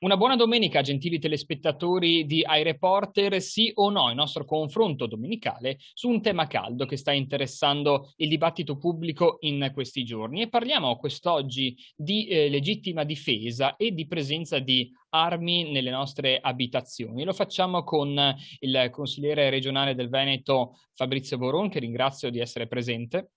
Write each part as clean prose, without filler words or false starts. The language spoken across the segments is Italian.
Una buona domenica, gentili telespettatori di iReporter, sì o no, il nostro confronto domenicale su un tema caldo che sta interessando il dibattito pubblico in questi giorni. E parliamo quest'oggi di legittima difesa e di presenza di armi nelle nostre abitazioni. Lo facciamo con il consigliere regionale del Veneto Fabrizio Boron, che ringrazio di essere presente,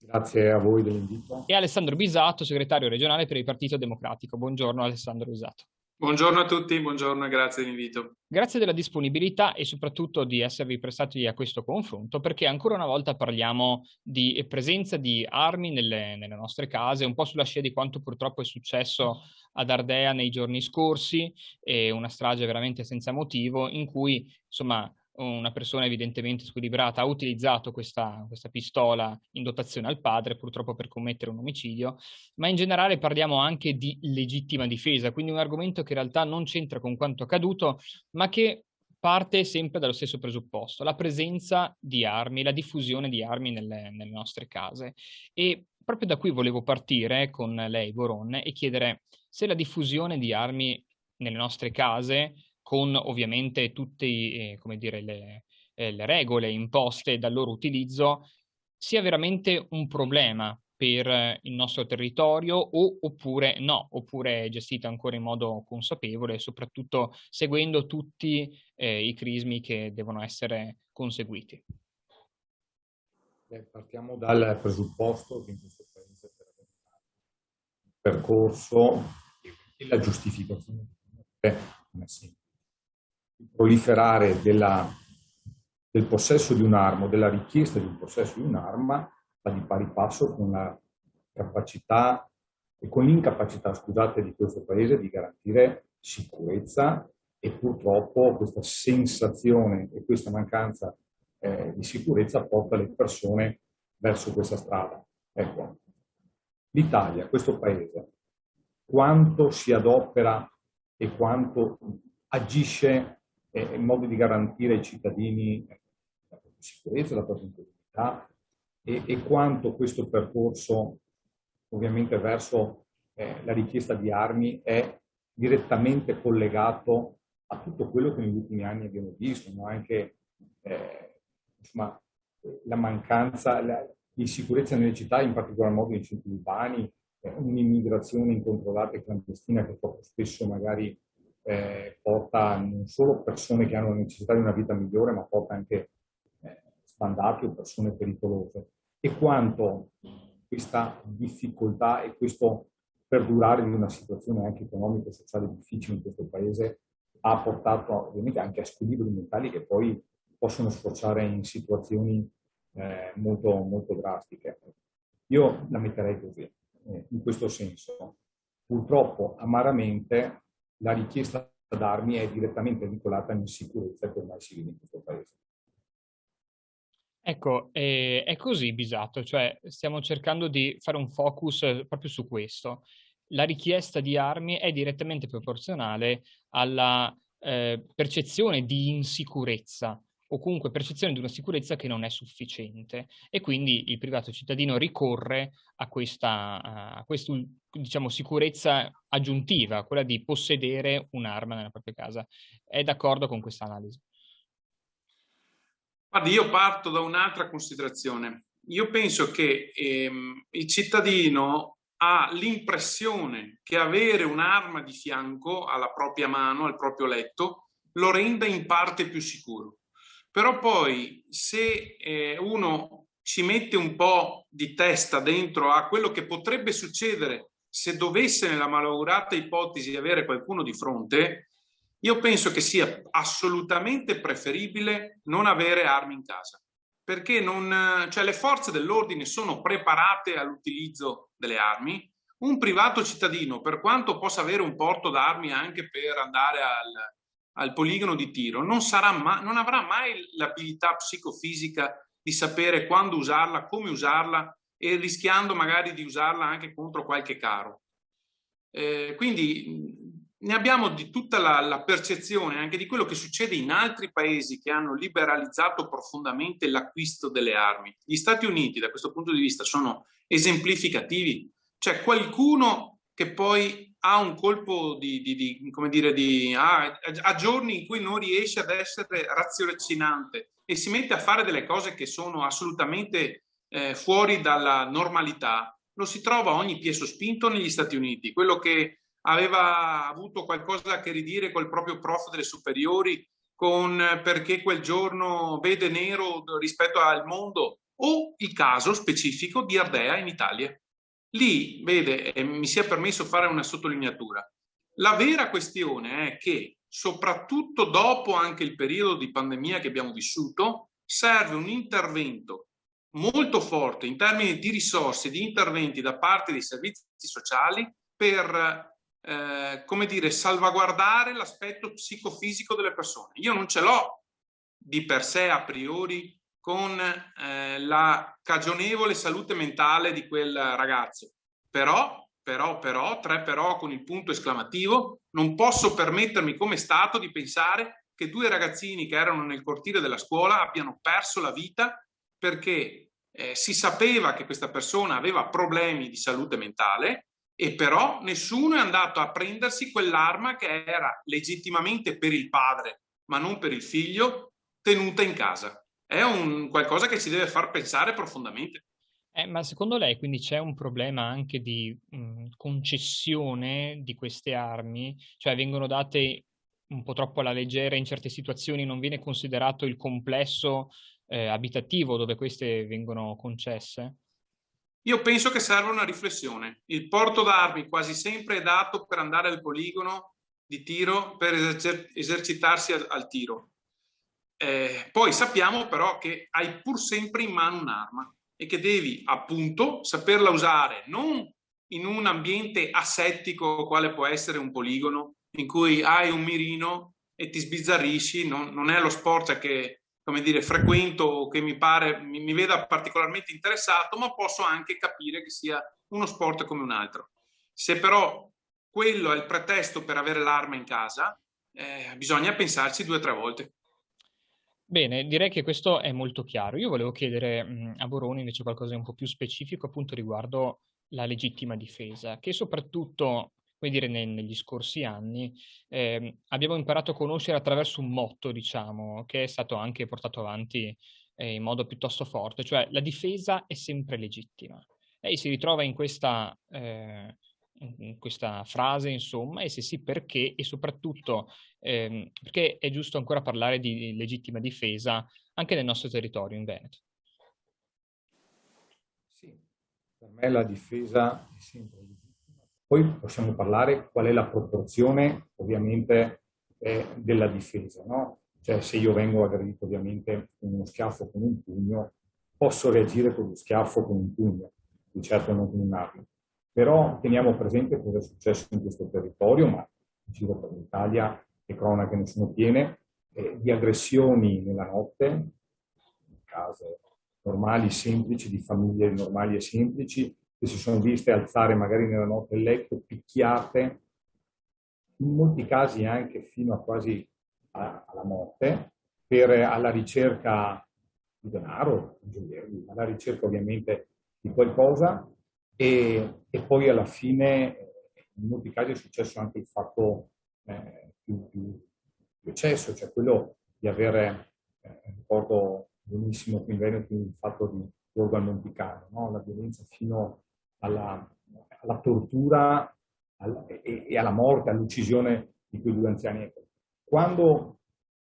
Grazie a voi dell'invito. e Alessandro Bisato, segretario regionale per il Partito Democratico. Buongiorno Alessandro Bisato. Buongiorno a tutti, buongiorno e grazie dell'invito. Grazie della disponibilità e soprattutto di esservi prestati a questo confronto, perché ancora una volta parliamo di presenza di armi nelle nostre case, un po' sulla scia di quanto purtroppo è successo ad Ardea nei giorni scorsi, e una strage veramente senza motivo, in cui insomma una persona evidentemente squilibrata ha utilizzato questa pistola in dotazione al padre, purtroppo per commettere un omicidio, ma in generale parliamo anche di legittima difesa, quindi un argomento che in realtà non c'entra con quanto accaduto, ma che parte sempre dallo stesso presupposto, la presenza di armi, la diffusione di armi nelle nostre case. E proprio da qui volevo partire con lei, Boron, e chiedere se la diffusione di armi nelle nostre case, con ovviamente tutte come dire, le regole imposte dal loro utilizzo, sia veramente un problema per il nostro territorio oppure no, oppure è gestita ancora in modo consapevole, soprattutto seguendo tutti i crismi che devono essere conseguiti. Partiamo dal presupposto che in questo paese per avere un percorso e la giustificazione non è semplice. Il proliferare del possesso di un'arma o della richiesta di un possesso di un'arma va di pari passo con la capacità e con l'incapacità, scusate, di questo paese di garantire sicurezza, e purtroppo questa sensazione e questa mancanza di sicurezza porta le persone verso questa strada. Ecco, l'Italia, questo paese, quanto si adopera e quanto agisce in modo di garantire ai cittadini la propria sicurezza, la propria integrità, e quanto questo percorso ovviamente verso la richiesta di armi è direttamente collegato a tutto quello che negli ultimi anni abbiamo visto, no? Anche insomma, la mancanza di sicurezza nelle città, in particolar modo nei centri urbani, un'immigrazione incontrollata e clandestina che troppo spesso magari porta non solo persone che hanno la necessità di una vita migliore, ma porta anche sbandati o persone pericolose. E quanto questa difficoltà e questo perdurare di una situazione anche economica e sociale difficile in questo paese ha portato ovviamente anche a squilibri mentali che poi possono sfociare in situazioni molto, molto drastiche. Io la metterei così, in questo senso. Purtroppo, amaramente, la richiesta d'armi è direttamente vincolata all'insicurezza che ormai si vive in questo paese. Ecco, è così, Bisato, cioè stiamo cercando di fare un focus proprio su questo. La richiesta di armi è direttamente proporzionale alla percezione di insicurezza, o comunque percezione di una sicurezza che non è sufficiente, e quindi il privato cittadino ricorre a questa diciamo, sicurezza aggiuntiva, quella di possedere un'arma nella propria casa. È d'accordo con questa analisi? Guardi, io parto da un'altra considerazione. Io penso che il cittadino ha l'impressione che avere un'arma di fianco alla propria mano, al proprio letto, lo renda in parte più sicuro. Però poi se uno ci mette un po' di testa dentro a quello che potrebbe succedere se dovesse nella malaugurata ipotesi avere qualcuno di fronte, io penso che sia assolutamente preferibile non avere armi in casa, perché cioè le forze dell'ordine sono preparate all'utilizzo delle armi. Un privato cittadino, per quanto possa avere un porto d'armi anche per andare al poligono di tiro, non avrà mai l'abilità psicofisica di sapere quando usarla, come usarla, e rischiando magari di usarla anche contro qualche caro. Quindi ne abbiamo di tutta la percezione anche di quello che succede in altri paesi che hanno liberalizzato profondamente l'acquisto delle armi. Gli Stati Uniti, da questo punto di vista, sono esemplificativi. C'è qualcuno che poi ha un colpo come dire, ha giorni in cui non riesce ad essere raziocinante e si mette a fare delle cose che sono assolutamente fuori dalla normalità, lo si trova ogni piè sospinto negli Stati Uniti. Quello che aveva avuto qualcosa a che ridire col proprio prof delle superiori perché quel giorno vede nero rispetto al mondo, o il caso specifico di Ardea in Italia. Lì, vede, mi sia permesso fare una sottolineatura. La vera questione è che, soprattutto dopo anche il periodo di pandemia che abbiamo vissuto, serve un intervento molto forte in termini di risorse, di interventi da parte dei servizi sociali per come dire, salvaguardare l'aspetto psicofisico delle persone. Io non ce l'ho di per sé a priori con la cagionevole salute mentale di quel ragazzo, però, tre però con il punto esclamativo, non posso permettermi come Stato di pensare che 2 ragazzini che erano nel cortile della scuola abbiano perso la vita perché si sapeva che questa persona aveva problemi di salute mentale, e però nessuno è andato a prendersi quell'arma che era legittimamente per il padre, ma non per il figlio, tenuta in casa. È un qualcosa che ci deve far pensare profondamente. Ma secondo lei quindi c'è un problema anche di concessione di queste armi? Cioè vengono date un po' troppo alla leggera in certe situazioni, non viene considerato il complesso abitativo dove queste vengono concesse? Io penso che serva una riflessione. Il porto d'armi quasi sempre è dato per andare al poligono di tiro, per esercitarsi al tiro. Poi sappiamo però che hai pur sempre in mano un'arma e che devi appunto saperla usare non in un ambiente asettico quale può essere un poligono in cui hai un mirino e ti sbizzarrisci, non è lo sport che, come dire, frequento o che mi veda particolarmente interessato, ma posso anche capire che sia uno sport come un altro. Se però quello è il pretesto per avere l'arma in casa, bisogna pensarci 2 o 3 volte. Bene, direi che questo è molto chiaro. Io volevo chiedere a Boroni invece qualcosa di un po' più specifico appunto riguardo la legittima difesa, che soprattutto, come dire, negli scorsi anni abbiamo imparato a conoscere attraverso un motto, diciamo, che è stato anche portato avanti in modo piuttosto forte, cioè la difesa è sempre legittima. Lei si ritrova in questa frase, insomma, e se sì, perché? E soprattutto perché è giusto ancora parlare di legittima difesa anche nel nostro territorio, in Veneto. Sì, per me la difesa è sempre legittima. Poi possiamo parlare qual è la proporzione, ovviamente, della difesa, no? Cioè, se io vengo aggredito, ovviamente, con uno schiaffo con un pugno, posso reagire con lo schiaffo con un pugno, di certo non con un'arma. Però teniamo presente cosa è successo in questo territorio, ma in giro per l'Italia le cronache ne sono piene, di aggressioni nella notte, in case normali, semplici, di famiglie normali e semplici, che si sono viste alzare magari nella notte il letto, picchiate, in molti casi anche fino a quasi alla morte, alla ricerca di denaro, alla ricerca ovviamente di qualcosa, e poi alla fine in molti casi è successo anche il fatto più eccesso, cioè quello di avere, ricordo benissimo qui in Veneto il fatto di Borgo al Monticano, no? La violenza fino alla tortura e alla morte, all'uccisione di quei 2 anziani. Quando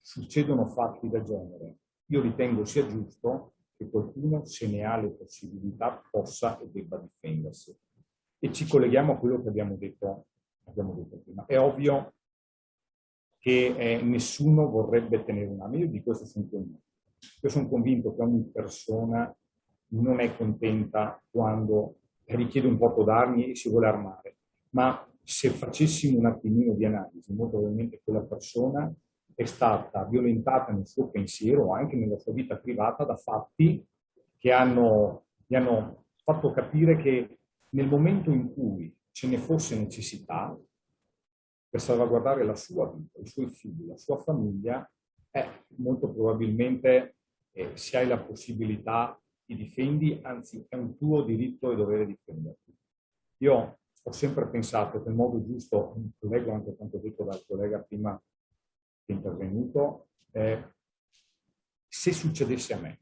succedono fatti del genere, io ritengo sia giusto che qualcuno, se ne ha le possibilità, possa e debba difendersi. E ci colleghiamo a quello che abbiamo detto prima. È ovvio che nessuno vorrebbe tenere un'arma. Io di questo sono convinto. Io sono convinto che ogni persona non è contenta quando richiede un porto d'armi e si vuole armare. Ma se facessimo un attimino di analisi, molto probabilmente quella persona è stata violentata nel suo pensiero o anche nella sua vita privata da fatti che gli hanno fatto capire che nel momento in cui ce ne fosse necessità per salvaguardare la sua vita, i suoi figli, la sua famiglia, molto probabilmente se hai la possibilità ti difendi, anzi è un tuo diritto e dovere difenderti. Io ho sempre pensato che il modo giusto, leggo anche quanto detto dal collega prima che è intervenuto, se succedesse a me,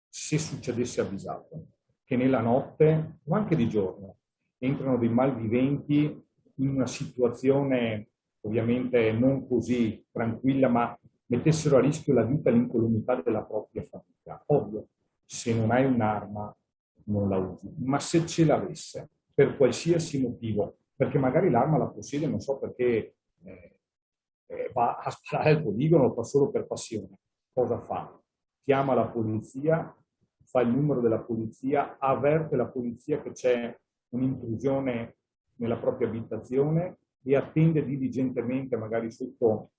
se succedesse avvisato, che nella notte o anche di giorno entrano dei malviventi in una situazione ovviamente non così tranquilla, ma mettessero a rischio la vita e l'incolumità della propria famiglia. Ovvio, se non hai un'arma non la usi, ma se ce l'avesse, per qualsiasi motivo, perché magari l'arma la possiede, non so perché va a sparare al poligono o fa solo per passione, cosa fa? Chiama la polizia, fa il numero della polizia, avverte la polizia che c'è un'intrusione nella propria abitazione e attende diligentemente, magari sotto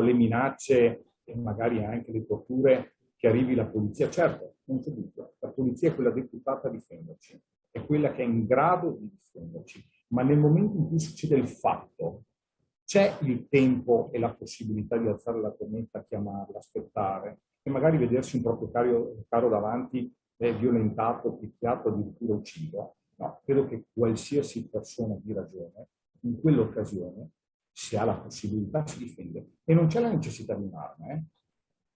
le minacce e magari anche le torture, che arrivi la polizia. Certo, non c'è dubbio, la polizia è quella deputata a difenderci, è quella che è in grado di difenderci, ma nel momento in cui succede il fatto, c'è il tempo e la possibilità di alzare la cornetta, chiamarla, aspettare e magari vedersi un proprio caro davanti violentato, picchiato, addirittura ucciso. No, credo che qualsiasi persona di ragione in quell'occasione, se ha la possibilità, si difende. E non c'è la necessità di un'arma,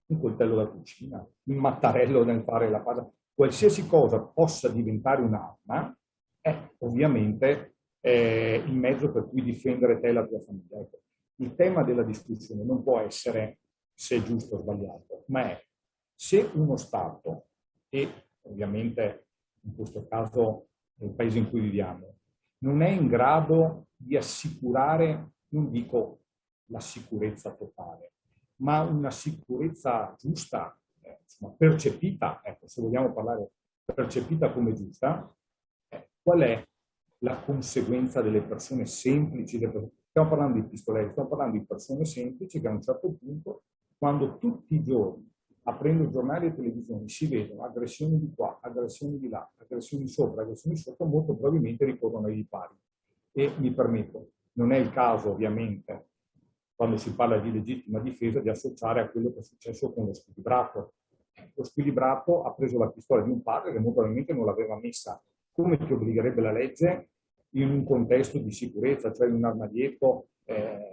un coltello da cucina, un mattarello nel fare la pasta, qualsiasi cosa possa diventare un'arma è ovviamente il mezzo per cui difendere te e la tua famiglia. Ecco, il tema della discussione non può essere se è giusto o sbagliato, ma è se uno Stato, e ovviamente in questo caso nel paese in cui viviamo, non è in grado di assicurare, non dico la sicurezza totale, ma una sicurezza giusta, insomma, percepita, ecco, se vogliamo parlare percepita come giusta, qual è la conseguenza delle persone semplici? Stiamo parlando di pistoleri, stiamo parlando di persone semplici che a un certo punto, quando tutti i giorni, aprendo giornali e televisioni, si vedono aggressioni di qua, aggressioni di là, aggressioni sopra, aggressioni sotto, molto probabilmente ricorrono ai ripari. E mi permetto, non è il caso ovviamente, quando si parla di legittima difesa, di associare a quello che è successo con lo squilibrato. Lo squilibrato ha preso la pistola di un padre che molto probabilmente non l'aveva messa come ti obbligherebbe la legge in un contesto di sicurezza, cioè in un armadietto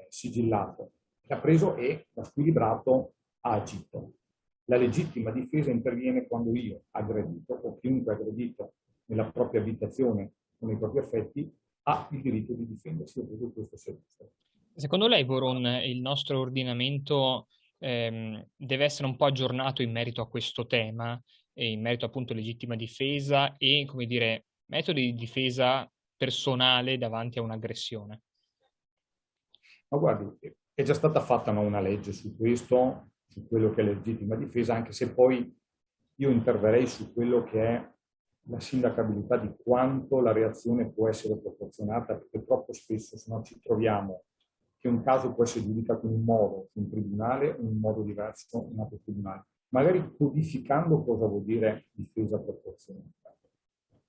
sigillato. L'ha preso e da squilibrato ha agito. La legittima difesa interviene quando io, aggredito, o chiunque aggredito nella propria abitazione o nei propri affetti, ha il diritto di difendersi. Io credo che questo sia giusto. Secondo lei, Boron, il nostro ordinamento deve essere un po' aggiornato in merito a questo tema, e in merito appunto alla legittima difesa e, come dire, metodi di difesa personale davanti a un'aggressione? Ma guardi, è già stata fatta una legge su questo, su quello che è legittima difesa, anche se poi io interverrei su quello che è la sindacabilità di quanto la reazione può essere proporzionata, perché troppo spesso se no ci troviamo che un caso può essere giudicato in un modo su un tribunale o in un modo diverso in un altro tribunale, magari codificando cosa vuol dire difesa proporzionata,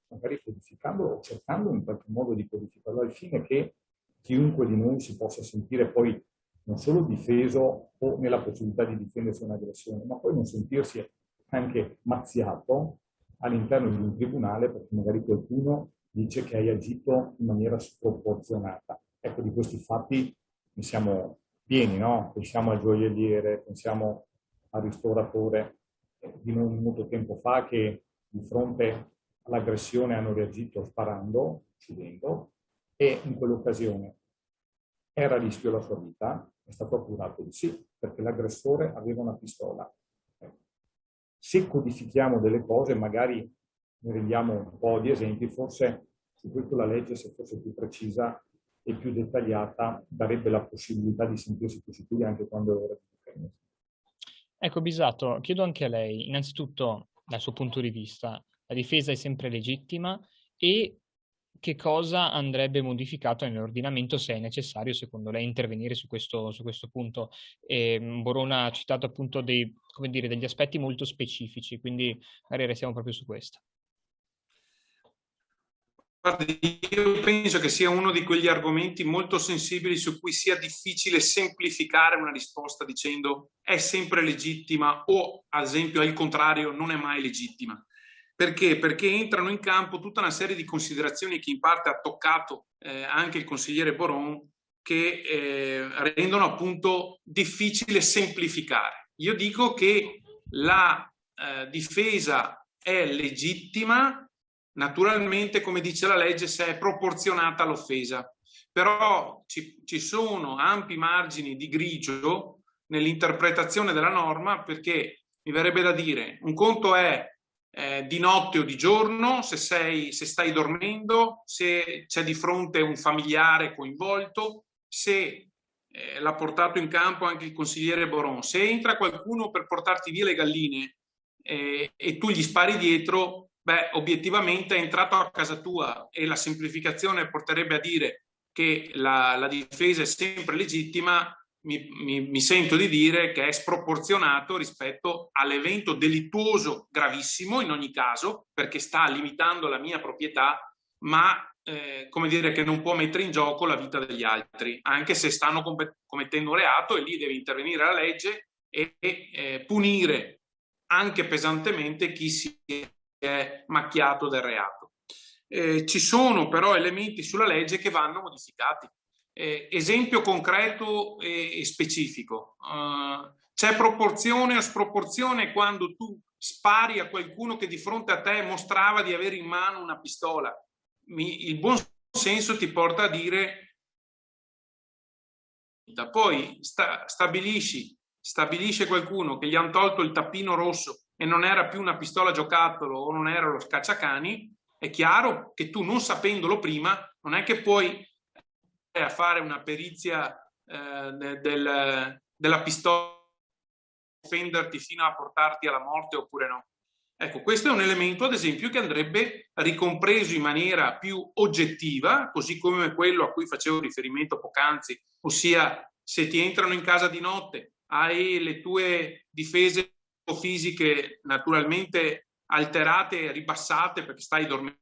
magari codificando o cercando in qualche modo di codificarlo al fine che chiunque di noi si possa sentire poi non solo difeso o nella possibilità di difendersi da un'aggressione, ma poi non sentirsi anche mazziato all'interno di un tribunale perché magari qualcuno dice che hai agito in maniera sproporzionata. Ecco, di questi fatti ne siamo pieni, no? Pensiamo al gioielliere, pensiamo al ristoratore di non molto tempo fa che di fronte all'aggressione hanno reagito sparando, uccidendo, e in quell'occasione era a rischio la sua vita, è stato appurato di sì, perché l'aggressore aveva una pistola. Se codifichiamo delle cose, magari ne rendiamo un po' di esempi, forse su questo la legge, se fosse più precisa e più dettagliata, darebbe la possibilità di sentirsi più sicuri anche quando è ora di difendersi. Ecco, Bisato, chiedo anche a lei, innanzitutto, dal suo punto di vista, la difesa è sempre legittima e che cosa andrebbe modificato nell'ordinamento se è necessario, secondo lei, intervenire su questo punto? Borona ha citato appunto degli aspetti molto specifici, quindi magari restiamo proprio su questo. Guardi, io penso che sia uno di quegli argomenti molto sensibili su cui sia difficile semplificare una risposta dicendo è sempre legittima o, ad esempio, al contrario, non è mai legittima. Perché? Perché entrano in campo tutta una serie di considerazioni che in parte ha toccato anche il consigliere Boron, che rendono appunto difficile semplificare. Io dico che la difesa è legittima, naturalmente, come dice la legge, se è proporzionata all'offesa. Però ci sono ampi margini di grigio nell'interpretazione della norma, perché mi verrebbe da dire, un conto è di notte o di giorno, se stai dormendo, se c'è di fronte un familiare coinvolto, se l'ha portato in campo anche il consigliere Boron, se entra qualcuno per portarti via le galline e tu gli spari dietro, beh, obiettivamente è entrato a casa tua, e la semplificazione porterebbe a dire che la difesa è sempre legittima. Mi sento di dire che è sproporzionato rispetto all'evento delittuoso gravissimo in ogni caso, perché sta limitando la mia proprietà, ma come dire, che non può mettere in gioco la vita degli altri, anche se stanno commettendo un reato, e lì deve intervenire la legge e punire anche pesantemente chi si è macchiato del reato. Ci sono però elementi sulla legge che vanno modificati. Esempio concreto e specifico. C'è proporzione o sproporzione quando tu spari a qualcuno che di fronte a te mostrava di avere in mano una pistola? Il buon senso ti porta a dire, poi stabilisce qualcuno che gli hanno tolto il tappino rosso e non era più una pistola giocattolo o non era lo scacciacani. È chiaro che tu, non sapendolo prima, non è che puoi a fare una perizia della pistola, offenderti fino a portarti alla morte oppure no. Ecco, questo è un elemento, ad esempio, che andrebbe ricompreso in maniera più oggettiva, così come quello a cui facevo riferimento poc'anzi, ossia se ti entrano in casa di notte, hai le tue difese fisiche naturalmente alterate e ribassate perché stai dormendo,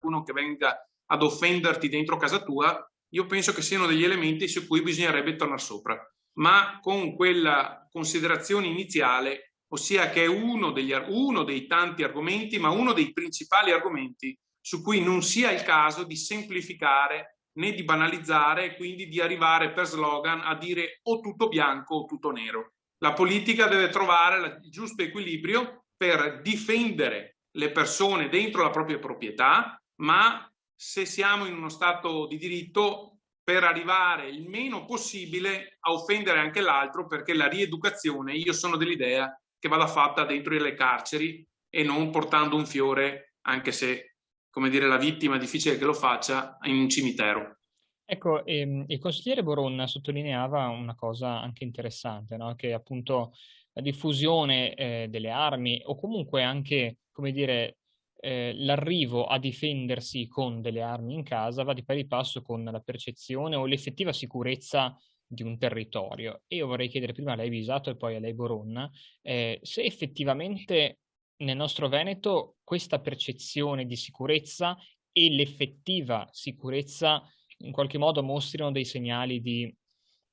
uno che venga ad offenderti dentro casa tua, io penso che siano degli elementi su cui bisognerebbe tornare sopra, ma con quella considerazione iniziale, ossia che è uno dei tanti argomenti, ma uno dei principali argomenti su cui non sia il caso di semplificare né di banalizzare, e quindi di arrivare per slogan a dire o tutto bianco o tutto nero. La politica deve trovare il giusto equilibrio per difendere le persone dentro la propria proprietà, ma se siamo in uno stato di diritto, per arrivare il meno possibile a offendere anche l'altro, perché la rieducazione, io sono dell'idea che vada fatta dentro le carceri e non portando un fiore, anche se, come dire, la vittima è difficile che lo faccia, in un cimitero. Ecco, il consigliere Boron sottolineava una cosa anche interessante, no? Che appunto la diffusione delle armi, o comunque anche, come dire, l'arrivo a difendersi con delle armi in casa, va di pari passo con la percezione o l'effettiva sicurezza di un territorio. E io vorrei chiedere prima a lei, Bisato, e poi a lei, Boron, se effettivamente nel nostro Veneto questa percezione di sicurezza e l'effettiva sicurezza in qualche modo mostrino dei segnali di,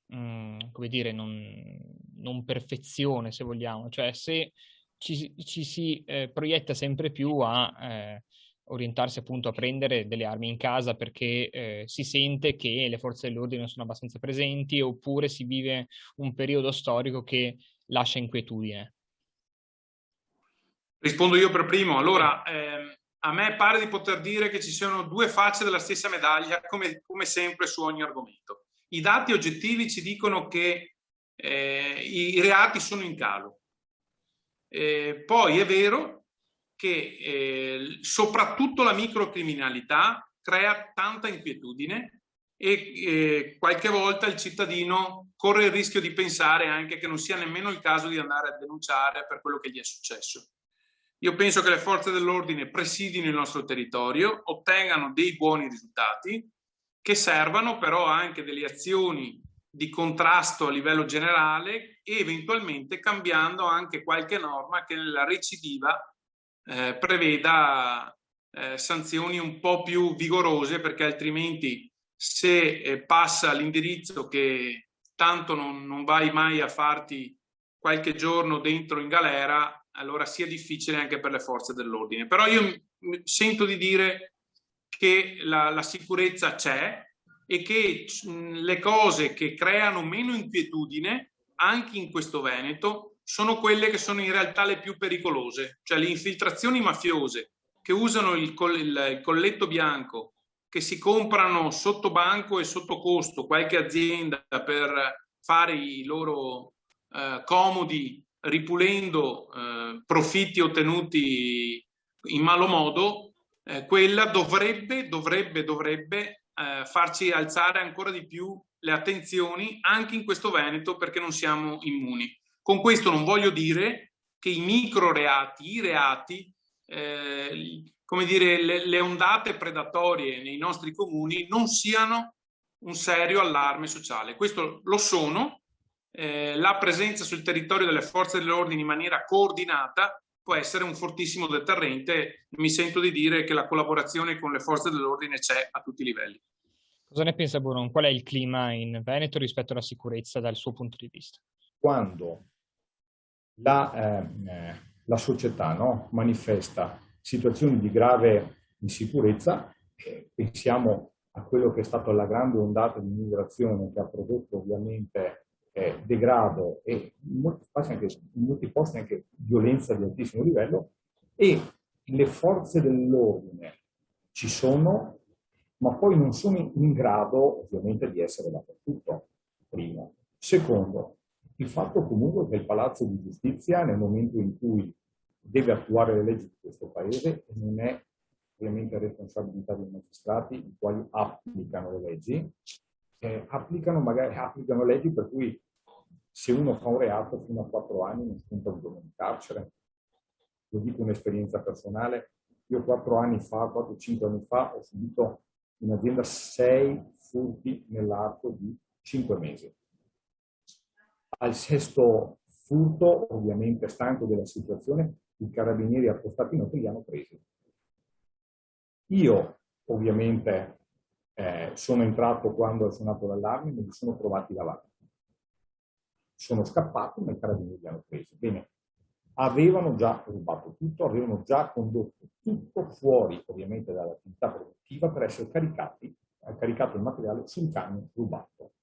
come dire, non perfezione, se vogliamo. Cioè, se ci si proietta sempre più a orientarsi appunto a prendere delle armi in casa perché si sente che le forze dell'ordine non sono abbastanza presenti, oppure si vive un periodo storico che lascia inquietudine. Rispondo io per primo. Allora, a me pare di poter dire che ci sono due facce della stessa medaglia, come sempre su ogni argomento. I dati oggettivi ci dicono che i reati sono in calo. Poi è vero che soprattutto la microcriminalità crea tanta inquietudine e qualche volta il cittadino corre il rischio di pensare anche che non sia nemmeno il caso di andare a denunciare per quello che gli è successo. Io penso che le forze dell'ordine presidino il nostro territorio, ottengano dei buoni risultati, che servano però anche delle azioni di contrasto a livello generale e eventualmente cambiando anche qualche norma che nella recidiva preveda sanzioni un po' più vigorose, perché altrimenti se passa l'indirizzo che tanto non vai mai a farti qualche giorno dentro in galera, allora sia difficile anche per le forze dell'ordine. Però io sento di dire che la sicurezza c'è e che le cose che creano meno inquietudine anche in questo Veneto sono quelle che sono in realtà le più pericolose, cioè le infiltrazioni mafiose che usano il colletto bianco, che si comprano sotto banco e sotto costo qualche azienda per fare i loro comodi, ripulendo profitti ottenuti in malo modo, quella dovrebbe farci alzare ancora di più le attenzioni anche in questo Veneto, perché non siamo immuni. Con questo non voglio dire che i micro reati, i reati, come dire, le ondate predatorie nei nostri comuni non siano un serio allarme sociale. Questo lo sono. La presenza sul territorio delle forze dell'ordine in maniera coordinata può essere un fortissimo deterrente. Mi sento di dire che la collaborazione con le forze dell'ordine c'è a tutti i livelli. Cosa ne pensa Buron? Qual è il clima in Veneto rispetto alla sicurezza dal suo punto di vista? Quando la società, no, manifesta situazioni di grave insicurezza, pensiamo a quello che è stata la grande ondata di immigrazione che ha prodotto ovviamente degrado e in molti posti anche violenza di altissimo livello, e le forze dell'ordine ci sono, ma poi non sono in grado ovviamente di essere dappertutto, primo. Secondo, il fatto comunque che il Palazzo di Giustizia, nel momento in cui deve attuare le leggi di questo Paese, non è ovviamente responsabilità dei magistrati, i quali applicano le leggi, applicano leggi per cui se uno fa un reato fino a 4 anni non sconta un giorno in carcere. Lo dico un'esperienza personale. Io 4-5 anni fa, ho subito in azienda 6 furti nell'arco di 5 mesi. Al 6º furto, ovviamente stanco della situazione, i carabinieri appostati non li hanno presi. Io ovviamente sono entrato quando è suonato l'allarme, me li sono trovati davanti. Sono scappato, ma i carabinieri li hanno presi. Bene, avevano già rubato tutto, avevano già condotto tutto fuori ovviamente dall'attività produttiva per essere caricato il materiale su un camion rubato.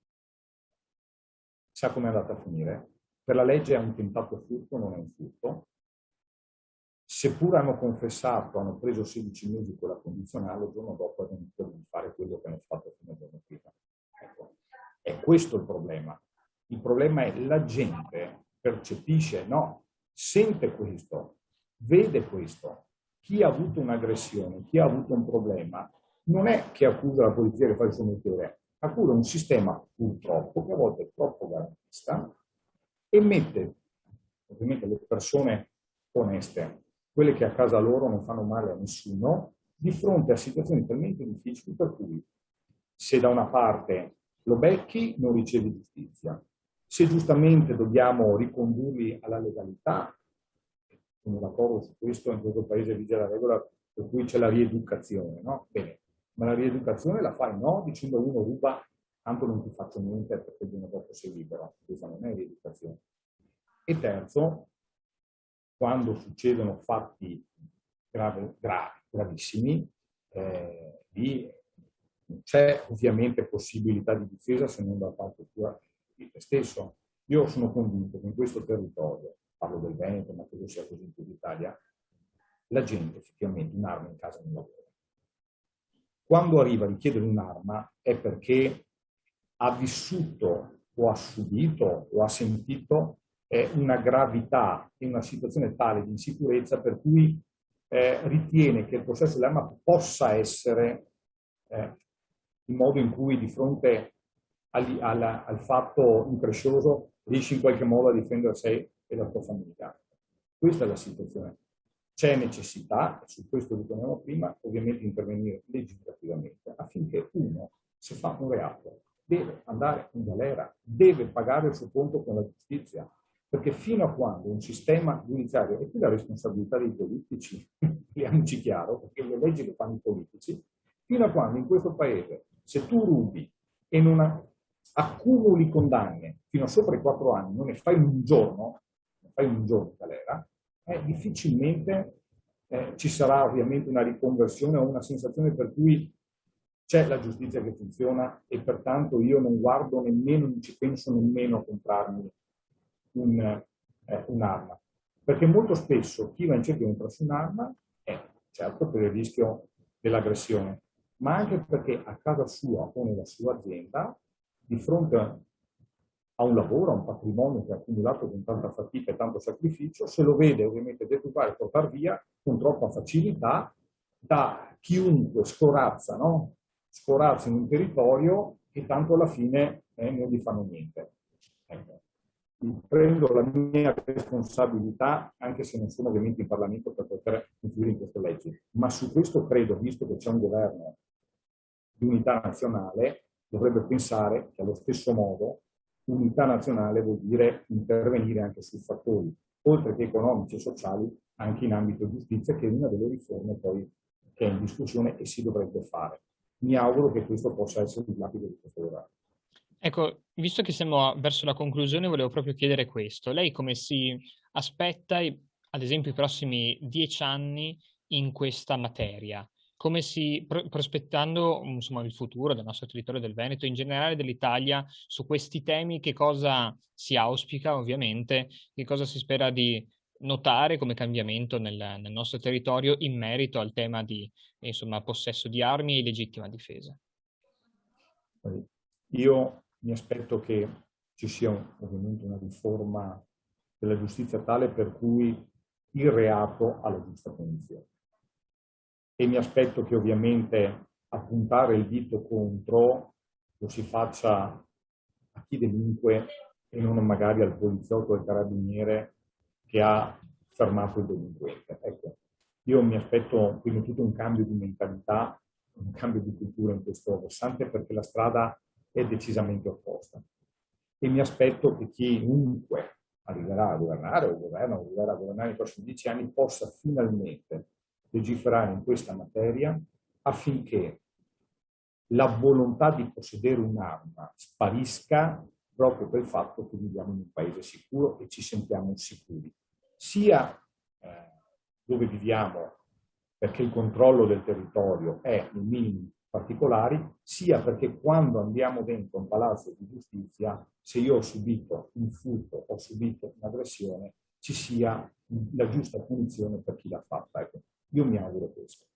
Sa come è andata a finire? Per la legge è un tentato furto, non è un furto. Seppur hanno confessato, hanno preso 16 mesi con la condizionale, il giorno dopo hanno iniziato di fare quello che hanno fatto fino al giorno prima. Ecco. È questo il problema. Il problema è la gente percepisce, no, sente questo, vede questo. Chi ha avuto un'aggressione, chi ha avuto un problema, non è che accusa la polizia che fa il suo mestiere, accusa un sistema purtroppo, che a volte è troppo garantista, e mette ovviamente le persone oneste, quelle che a casa loro non fanno male a nessuno, di fronte a situazioni talmente difficili per cui se da una parte lo becchi non ricevi giustizia, se giustamente dobbiamo ricondurli alla legalità, sono d'accordo su questo, in questo paese vige la regola per cui c'è la rieducazione, no? Bene, ma la rieducazione la fai no dicendo uno ruba, tanto non ti faccio niente perché il giorno dopo sei libero, questa non è rieducazione. E terzo, quando succedono fatti gravissimi, non c'è ovviamente possibilità di difesa se non da parte tua di te stesso. Io sono convinto che in questo territorio, parlo del Veneto, ma credo sia così in tutta Italia, la gente effettivamente un'arma in casa non lavora. Quando arriva a richiedere un'arma è perché ha vissuto o ha subito o ha sentito una gravità e una situazione tale di insicurezza per cui ritiene che il possesso dell'arma possa essere il modo in cui di fronte al fatto increscioso riesci in qualche modo a difendere sé e la tua famiglia. Questa è la situazione. C'è necessità, e su questo ritorniamo prima, ovviamente intervenire legislativamente affinché uno, se fa un reato, deve andare in galera, deve pagare il suo conto con la giustizia, perché fino a quando un sistema giudiziario, e qui la responsabilità dei politici, parliamoci chiaro, perché le leggi le fanno i politici, fino a quando in questo paese, se tu rubi e non accumuli condanne fino a sopra i 4 anni, non ne fai un giorno in galera, difficilmente ci sarà ovviamente una riconversione o una sensazione per cui c'è la giustizia che funziona e pertanto io non guardo nemmeno, non ci penso nemmeno a comprarmi un'arma. Perché molto spesso chi va in cerca di comprarsi un'arma è certo per il rischio dell'aggressione, ma anche perché a casa sua o nella sua azienda, di fronte a un lavoro, a un patrimonio che ha accumulato con tanta fatica e tanto sacrificio, se lo vede ovviamente deturpare e portare via con troppa facilità da chiunque scorazza, no? Scorazza in un territorio e tanto alla fine non gli fanno niente. Ecco. Prendo la mia responsabilità, anche se non sono ovviamente in Parlamento per poter influire in queste leggi, ma su questo credo, visto che c'è un governo di unità nazionale, dovrebbe pensare che allo stesso modo unità nazionale vuol dire intervenire anche sui fattori, oltre che economici e sociali, anche in ambito giustizia, che è una delle riforme poi che è in discussione e si dovrebbe fare. Mi auguro che questo possa essere il lapide di questo governo. Ecco, visto che siamo verso la conclusione, volevo proprio chiedere questo. Lei come si aspetta, ad esempio, i prossimi 10 anni in questa materia? Come si, prospettando insomma, il futuro del nostro territorio del Veneto, in generale dell'Italia, su questi temi, che cosa si auspica ovviamente, che cosa si spera di notare come cambiamento nel nostro territorio in merito al tema di insomma, possesso di armi e legittima difesa? Io mi aspetto che ci sia ovviamente una riforma della giustizia tale per cui il reato ha la giusta punizione. E mi aspetto che ovviamente a puntare il dito contro lo si faccia a chi delinque e non magari al poliziotto o al carabiniere che ha fermato il delinquente. Ecco, io mi aspetto quindi tutto un cambio di mentalità, un cambio di cultura in questo versante, perché la strada è decisamente opposta. E mi aspetto che chiunque arriverà a governare o governa o arriverà a governare nei prossimi 10 anni possa finalmente legiferare in questa materia affinché la volontà di possedere un'arma sparisca proprio per il fatto che viviamo in un paese sicuro e ci sentiamo sicuri, sia dove viviamo perché il controllo del territorio è nei minimi particolari, sia perché quando andiamo dentro un palazzo di giustizia, se io ho subito un furto, ho subito un'aggressione, ci sia la giusta punizione per chi l'ha fatta. Ecco, io mi auguro questo.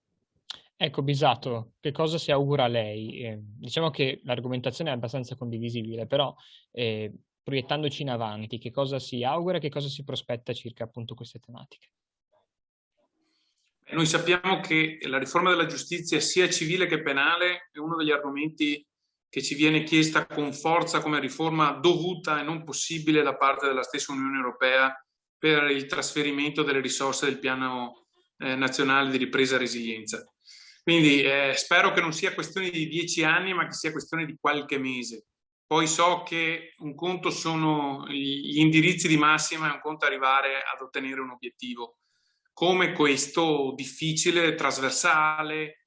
Ecco, Bisato, che cosa si augura a lei? Diciamo che l'argomentazione è abbastanza condivisibile, però proiettandoci in avanti, che cosa si augura e che cosa si prospetta circa appunto queste tematiche? Noi sappiamo che la riforma della giustizia, sia civile che penale, è uno degli argomenti che ci viene chiesta con forza come riforma dovuta e non possibile da parte della stessa Unione Europea per il trasferimento delle risorse del Piano Nazionale di Ripresa e Resilienza. Quindi spero che non sia questione di 10 anni, ma che sia questione di qualche mese. Poi so che un conto sono gli indirizzi di massima e un conto arrivare ad ottenere un obiettivo come questo, difficile, trasversale,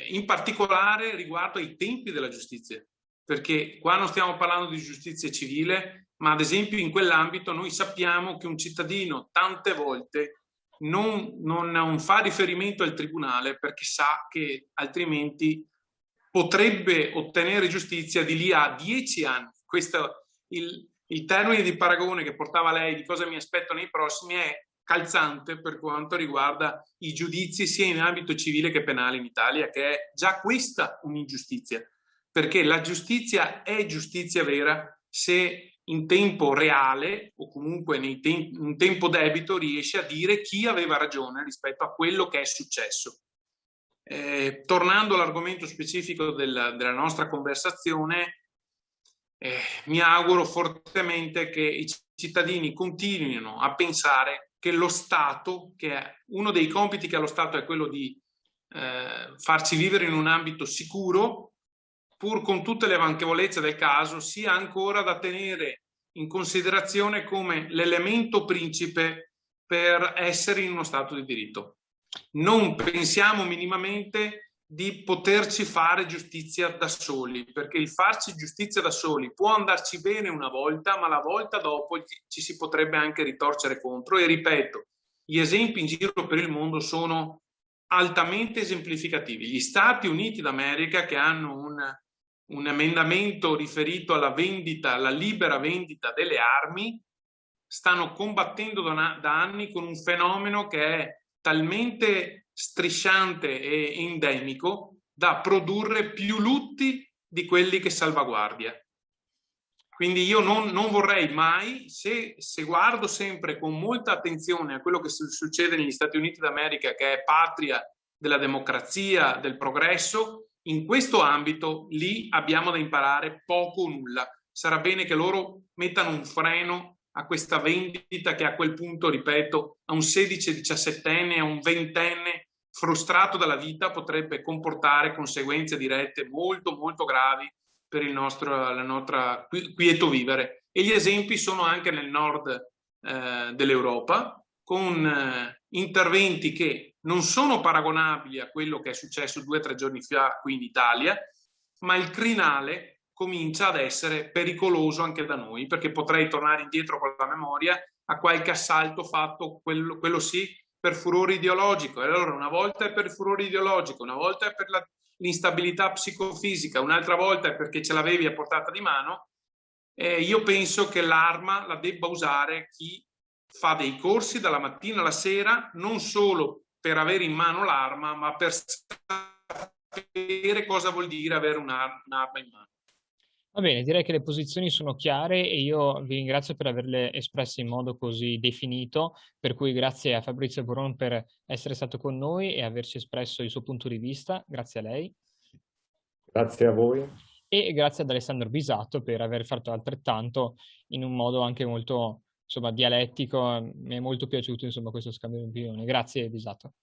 in particolare riguardo ai tempi della giustizia, perché qua non stiamo parlando di giustizia civile, ma ad esempio in quell'ambito noi sappiamo che un cittadino tante volte non fa riferimento al tribunale perché sa che altrimenti potrebbe ottenere giustizia di lì a 10 anni. Questo il termine di paragone che portava lei di cosa mi aspetto nei prossimi è calzante per quanto riguarda i giudizi sia in ambito civile che penale in Italia, che è già questa un'ingiustizia, perché la giustizia è giustizia vera se in tempo reale o comunque in tempo debito riesce a dire chi aveva ragione rispetto a quello che è successo. Tornando all'argomento specifico della nostra conversazione, mi auguro fortemente che i cittadini continuino a pensare che lo Stato, che è uno dei compiti che ha lo Stato è quello di farci vivere in un ambito sicuro, pur con tutte le manchevolezze del caso, sia ancora da tenere in considerazione come l'elemento principe per essere in uno Stato di diritto. Non pensiamo minimamente di poterci fare giustizia da soli, perché il farci giustizia da soli può andarci bene una volta, ma la volta dopo ci si potrebbe anche ritorcere contro. E ripeto, gli esempi in giro per il mondo sono altamente esemplificativi. Gli Stati Uniti d'America, che hanno un emendamento riferito alla vendita, alla libera vendita delle armi, stanno combattendo da anni con un fenomeno che è talmente strisciante e endemico da produrre più lutti di quelli che salvaguardia. Quindi io non vorrei mai, se guardo sempre con molta attenzione a quello che succede negli Stati Uniti d'America, che è patria della democrazia, del progresso, in questo ambito lì abbiamo da imparare poco o nulla. Sarà bene che loro mettano un freno a questa vendita che a quel punto, ripeto, a un 16-17enne, a un 20enne frustrato dalla vita potrebbe comportare conseguenze dirette molto molto gravi per la nostra quieto vivere. E gli esempi sono anche nel nord dell'Europa, con interventi che non sono paragonabili a quello che è successo 2 o 3 giorni fa qui in Italia, ma il crinale comincia ad essere pericoloso anche da noi, perché potrei tornare indietro con la memoria a qualche assalto fatto, quello sì, per furore ideologico. E allora una volta è per furore ideologico, una volta è per l'instabilità psicofisica, un'altra volta è perché ce l'avevi a portata di mano. Io penso che l'arma la debba usare chi fa dei corsi dalla mattina alla sera, non solo per avere in mano l'arma, ma per sapere cosa vuol dire avere un'arma in mano. Va bene, direi che le posizioni sono chiare e io vi ringrazio per averle espresse in modo così definito, per cui grazie a Fabrizio Boron per essere stato con noi e averci espresso il suo punto di vista. Grazie a lei. Grazie a voi. E grazie ad Alessandro Bisato per aver fatto altrettanto in un modo anche molto, insomma, dialettico. Mi è molto piaciuto, insomma, questo scambio di opinioni. Grazie, Bisato.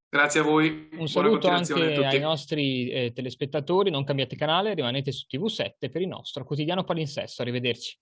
Grazie a voi. Un saluto anche ai nostri telespettatori. Non cambiate canale, rimanete su TV7 per il nostro quotidiano palinsesto. Arrivederci.